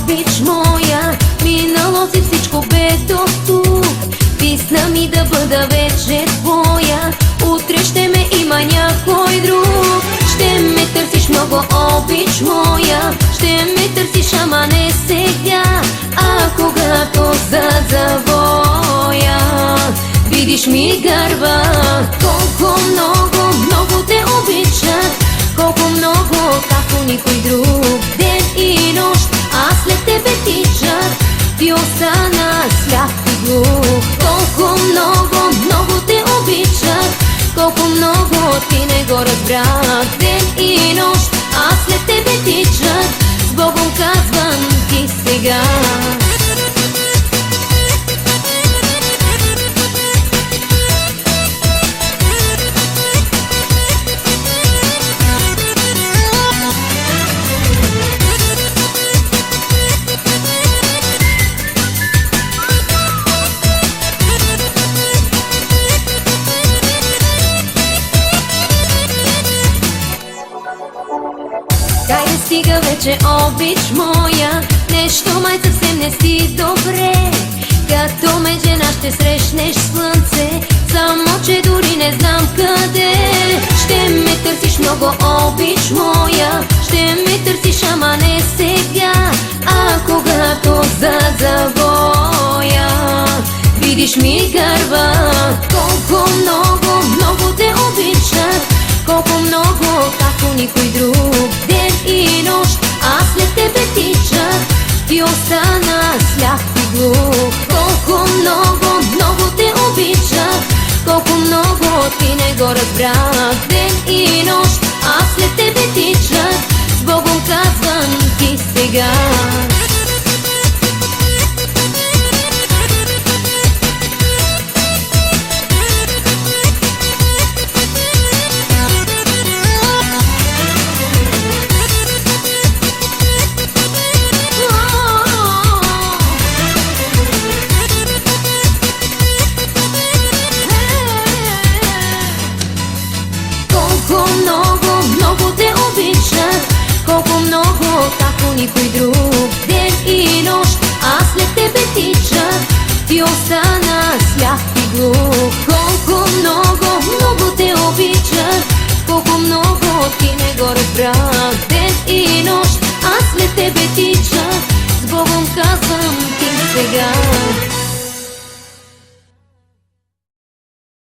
обич моя, минало си всичко бе до тук. Писна ми да бъда вече твоя, утре ще ме има някой друг. Ще ме търсиш много, обич моя, ще ме търсиш, ама не сега, а когато зад завоя видиш ми гърба. Колко много, много те обичах, колко много, както никой друг. Ден и нощ аз след тебе тичах, ти остана сляп и глух. Колко много, много те обичах, колко много ти не го разбрах. Ден и нощ аз след тебе тичах, с Богом казвам ти сега. Дай да стига вече, обич моя, нещо май съвсем не си добре. Като ме жена ще срещнеш слънце, само че дори не знам къде. Ще ме търсиш много, обич моя, ще ме търсиш, ама не сега, а когато зад завоя видиш ми гърба. Колко много, много те обичах, колко много, както никой друг. Ден и нощ аз след тебе тичах, ти остана сляп и глух. Колко много, много те обичах, колко много ти не го разбрах. Ден и нощ аз след тебе тичах, с Богом казвам ти сега. Колко много, много те обичах, колко много, както никой друг. Ден и нощ аз след тебе тичах, ти остана сляп и глух. Колко много, много те обичах, колко много ти не го разбрах. Ден и нощ аз след тебе тичах, с Богом казвам ти сега.